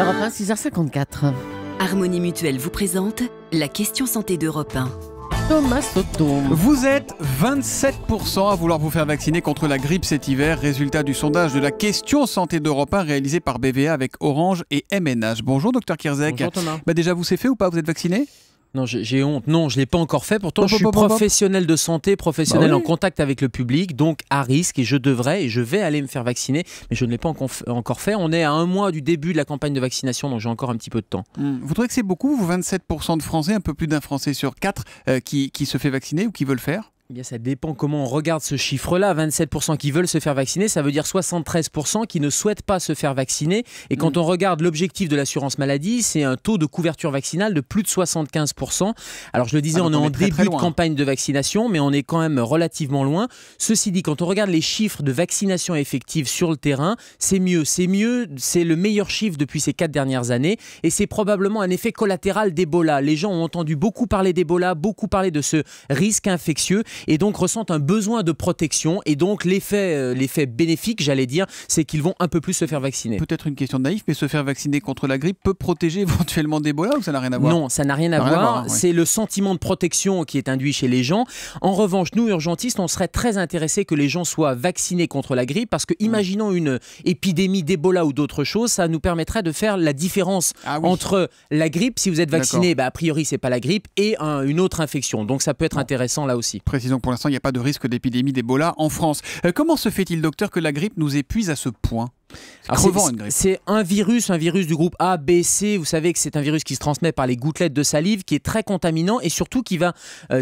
Europe 1, 6h54. Harmonie Mutuelle vous présente la question santé d'Europe 1. Thomas Soto. Vous êtes 27% à vouloir vous faire vacciner contre la grippe cet hiver. Résultat du sondage de la question santé d'Europe 1 réalisé par BVA avec Orange et MNH. Bonjour Dr Kierzek. Bonjour Thomas. Déjà vous c'est fait ou pas? Vous êtes vacciné? Non, j'ai honte. Non, je ne l'ai pas encore fait. Pourtant, je suis professionnel de santé, professionnel en contact avec le public, donc à risque. Et je vais aller me faire vacciner. Mais je ne l'ai pas encore fait. On est à un mois du début de la campagne de vaccination, donc j'ai encore un petit peu de temps. Vous trouvez que c'est beaucoup, vous, 27% de Français, un peu plus d'un Français sur 4 qui se fait vacciner ou qui veut le faire? Eh bien, ça dépend comment on regarde ce chiffre-là. 27% qui veulent se faire vacciner, ça veut dire 73% qui ne souhaitent pas se faire vacciner. Et quand on regarde l'objectif de l'assurance maladie, c'est un taux de couverture vaccinale de plus de 75%. Alors je le disais, on est en début de campagne de vaccination, mais on est quand même relativement loin. Ceci dit, quand on regarde les chiffres de vaccination effective sur le terrain, c'est mieux. C'est le meilleur chiffre depuis ces 4 dernières années. Et c'est probablement un effet collatéral d'Ebola. Les gens ont entendu beaucoup parler d'Ebola, beaucoup parler de ce risque infectieux, et donc ressentent un besoin de protection. Et donc l'effet bénéfique, j'allais dire, c'est qu'ils vont un peu plus se faire vacciner. Peut-être une question naïve, mais se faire vacciner contre la grippe peut protéger éventuellement d'Ebola ou ça n'a rien à voir? Non, ça n'a rien à voir. C'est le sentiment de protection qui est induit chez les gens. En revanche, nous, urgentistes, on serait très intéressés que les gens soient vaccinés contre la grippe parce que, imaginons une épidémie d'Ebola ou d'autres choses, ça nous permettrait de faire la différence entre la grippe, si vous êtes vacciné, a priori, c'est pas la grippe, et une autre infection. Donc ça peut être intéressant là aussi. Précisons que pour l'instant, il n'y a pas de risque d'épidémie d'Ebola en France. Comment se fait-il, docteur, que la grippe nous épuise à ce point? C'est un virus du groupe A, B, C. Vous savez que c'est un virus qui se transmet par les gouttelettes de salive, qui est très contaminant et surtout qui va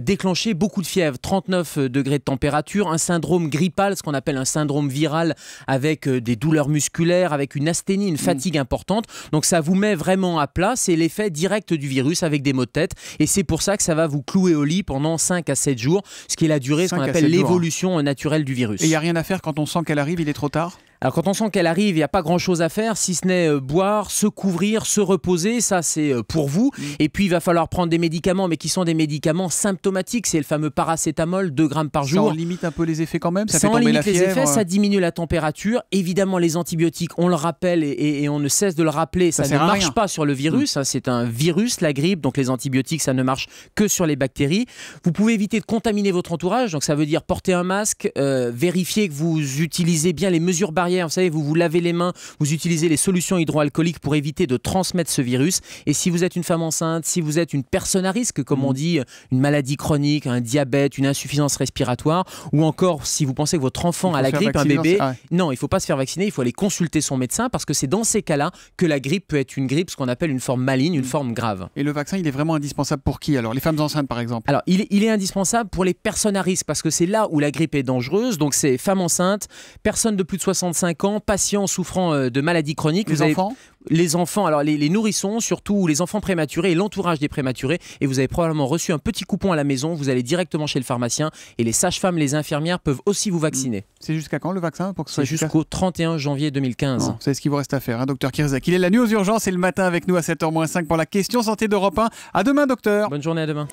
déclencher beaucoup de fièvre. 39 degrés de température, un syndrome grippal, ce qu'on appelle un syndrome viral, avec des douleurs musculaires, avec une asthénie, une fatigue importante. Donc ça vous met vraiment à plat. C'est l'effet direct du virus avec des maux de tête. Et c'est pour ça que ça va vous clouer au lit pendant 5 à 7 jours, ce qui est la durée, ce qu'on appelle l'évolution naturelle du virus. Et il n'y a rien à faire quand on sent qu'elle arrive, il est trop tard? Alors quand on sent qu'elle arrive, il n'y a pas grand-chose à faire, si ce n'est boire, se couvrir, se reposer, ça c'est pour vous. Et puis il va falloir prendre des médicaments, mais qui sont des médicaments symptomatiques, c'est le fameux paracétamol, 2 grammes par jour. Ça en limite un peu les effets quand même? Ça fait tomber limite la fièvre, les effets, ça diminue la température. Évidemment les antibiotiques, on le rappelle et on ne cesse de le rappeler, ça ne marche pas sur le virus, c'est un virus, la grippe, donc les antibiotiques ça ne marche que sur les bactéries. Vous pouvez éviter de contaminer votre entourage, donc ça veut dire porter un masque, vérifier que vous utilisez bien les mesures barrières. Vous savez, vous lavez les mains, vous utilisez les solutions hydroalcooliques pour éviter de transmettre ce virus. Et si vous êtes une femme enceinte, si vous êtes une personne à risque, comme on dit, une maladie chronique, un diabète, une insuffisance respiratoire, ou encore si vous pensez que votre enfant a la grippe, un bébé, non, il ne faut pas se faire vacciner, il faut aller consulter son médecin parce que c'est dans ces cas-là que la grippe peut être une grippe, ce qu'on appelle une forme maligne, une forme grave. Et le vaccin, il est vraiment indispensable pour qui alors? Les femmes enceintes par exemple? Alors, il est indispensable pour les personnes à risque parce que c'est là où la grippe est dangereuse. Donc c'est femmes enceintes, personnes de plus de 65 ans, patients souffrant de maladies chroniques. Les enfants, alors les nourrissons, surtout les enfants prématurés et l'entourage des prématurés. Et vous avez probablement reçu un petit coupon à la maison. Vous allez directement chez le pharmacien et les sages-femmes, les infirmières peuvent aussi vous vacciner. C'est jusqu'à quand le vaccin pour que C'est jusqu'au 31 janvier 2015. C'est ce qu'il vous reste à faire, docteur Kierzek. Il est la nuit aux urgences et le matin avec nous à 7h-5 pour la question santé d'Europe 1. À demain, docteur. Bonne journée, à demain.